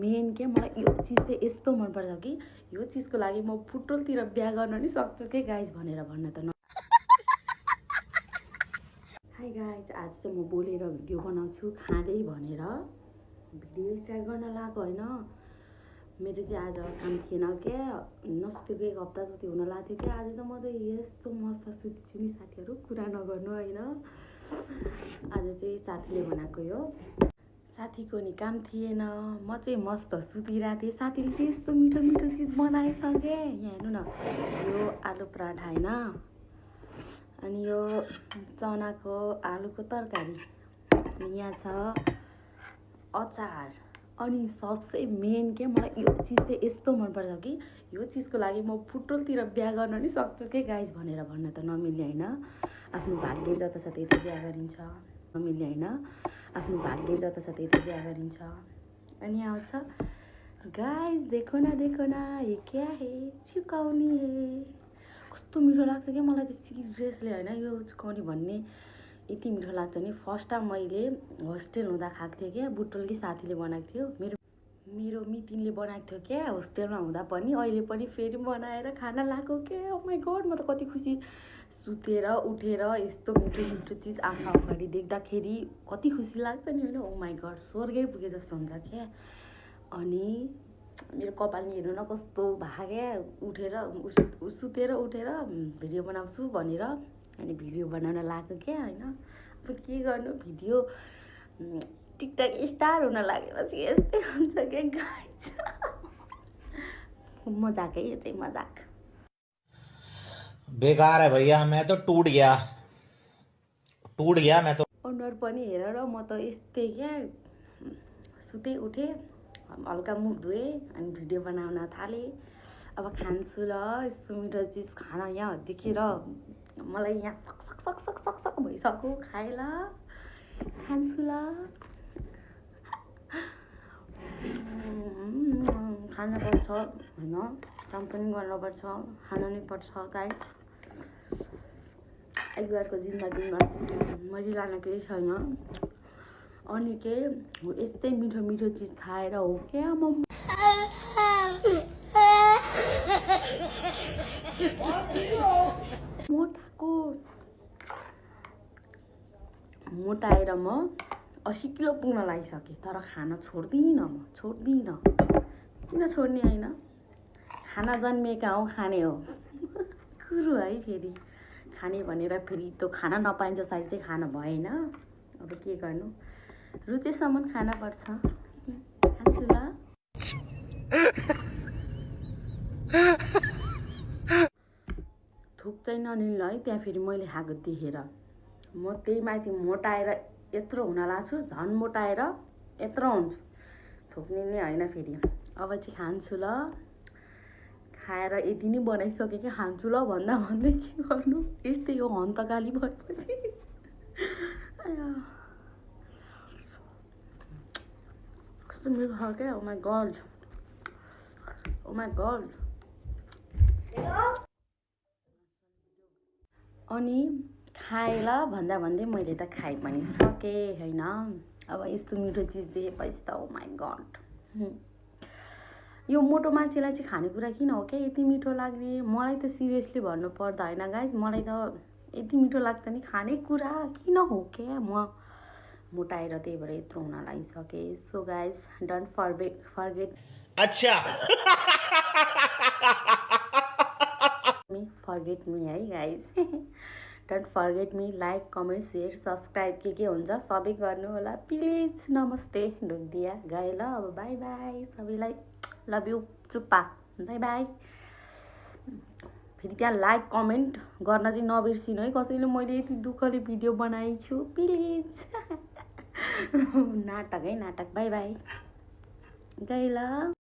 Main के मलाई यो चिज चाहिँ यस्तो मनपर्छ कि यो चिजको लागि म फुटोलतिर बिहा गर्न नि सक्छु के गाइज भनेर भन्न त हाई गाइज, आज चाहिँ म बोलेर भिडियो बनाउँछु खाँदै भनेर भिडियो स्टार्ट गर्न लागेको होइन। मेरो चाहिँ आज काम थिएन क्या, नसुतेको एक हप्ता जति हुन लाग्थ्यो क्या। आज त म त यस्तो मस्त सुत्छु नि साथीहरू, कुरा नगर्नु होइन। आज चाहिँ साथीले बनाएको यो, साथीको नि काम थिएन, म चाहिँ मस्त सुतिरहेको थिएँ। साथीले चाहिँ यस्तो मिठो मिठो चिज बनाएछ क्या। यहाँ हेर्नु न, यो आलु पराठा होइन, अनि यो चनाको आलुको तरकारी, अनि यहाँ छ अचार, अनि सबसे मेन के मलाई यो चिज चाहिँ यस्तो मनपर्छ कि यो चिजको लागि म फुटोलतिर बिहा गर्न नि सक्छु के गाइज भनेर भन्न त नमिल्ने होइन। आफ्नो भाग्य जता छ त्यति बिहा गरिन्छ, नमिल्ने होइन। आफ्नो भाग्य जता छ त्यति बिहा गरिन्छ। अनि आउँछ गाइज, देखो न ये क्या है, चुकाउने है। कस्तो मिठो लाग्छ क्या मलाई त सिरियसली होइन, यो चुकाउने भन्ने यति मिठो लाग्छ नि। फर्स्ट टाइम मैले होस्टेल हुँदा खाएको थिएँ क्या, बुटोलकी साथीले बनाएको थियो, मेरो मितिनले बनाएको थियो क्या होस्टेलमा हुँदा पनि। अहिले पनि फेरि बनाएर खाना लगाएको क्या। ओ माई गड, म त कति खुसी। सुतेर उठेर यस्तो मिठो मिठो चिज आँखा अगाडि देख्दाखेरि कति खुसी लाग्छ नि होइन। ओ माई गड, स्वर्गै पुगे जस्तो हुन्छ क्या। अनि मेरो कपालमा हेर्नु न कस्तो भाग्यो, उठेर सुतेर उठेर भिडियो बनाउँछु भनेर, अनि भिडियो बनाउन लाग्यो क्या होइन। अब के गर्नु, भिडियो टिकटक स्टार हुन लागेपछि यस्तै हुन्छ क्या गाइज। मजाक है, यो चाहिँ मजाक। बेकार है भैया, मैं तो टूट गया मैं तो। अनुहार पनि हेर र, म त यस्तै क्या, सुते उठे, हल्का मुख धोएँ, अनि भिडियो बनाउन थालेँ। अब खान्छु ल यस्तो मिठो चिज, खाना यहाँ देखेर मलाई यहाँ सक सक सक सक सक सक भइसक्यो। खाएँ ल, खान्छु ल, खानुपर्छ होइन, काम पनि गर्नुपर्छ, खानु नै पर्छ गाइस। एक बारको जिन्दगीमा मरिरहन केही छैन। अनि के यस्तै मिठो मिठो चिज खाएर हो क्या म मोटाएर म 80 किलो पुग्न लागिसकेँ। तर खाना छोड्दिनँ, म छोड्दिनँ। किन छोड्ने होइन, खाना जन्मिएका हौ, खाने हो कुरो है। फेरि खाने भनेर फेरि त्यो खाना नपाइन्छ साइड चाहिँ खाना भएन। अब के गर्नु, रुचेसम्म खाना पर्छ। खान्छु ल। थुक चाहिँ ननिल्नु है त्यहाँ, फेरि मैले खाएको देखेर। म त्यही माथि मोटाएर यत्रो हुन लाग्छु, झन् मोटाएर यत्रो हुन्छु। थुक्ने नै होइन फेरि। अब चाहिँ खान्छु ल। खाएर यति नै बनाइसकेँ कि खान्छु ल भन्दा भन्दै के गर्नु, यस्तै हो हन्तकाली भएपछि। कस्तो मिठो छ क्या। Oh my god, oh my god. अनि खाएँ ल भन्दा भन्दै मैले त खाइ पनि सकेँ होइन। अब यस्तो मिठो चिज देखेपछि त ओ माई गड, यो मोटो मान्छेलाई चाहिँ खानेकुरा किन हो क्या यति मिठो लाग्ने। मलाई त सिरियसली भन्नु पर्दा होइन गाइज, मलाई त यति मिठो लाग्छ नि खानेकुरा, किन हो क्या। म मोटाएर त्यही भएर यत्रो हुन लागिसकेँ। सो गाइज, डोन्ट फर्गेट अच्छा फर्गेट मी है guys. Don't forget me, like comment share subscribe के हुन्छ सबै गर्नु होला प्लिज। नमस्ते, ढोकिदिया गएँ ल। अब बाई बाई सबैलाई, लभ यू, चुप्पा, बाई बाई। फेरि त्यहाँ लाइक कमेन्ट गर्न चाहिँ नबिर्सिनु है कसैले, मैले यति दुःखले भिडियो बनाएको छु प्लिज। नाटक है नाटक। बाई बाई, गएँ ल।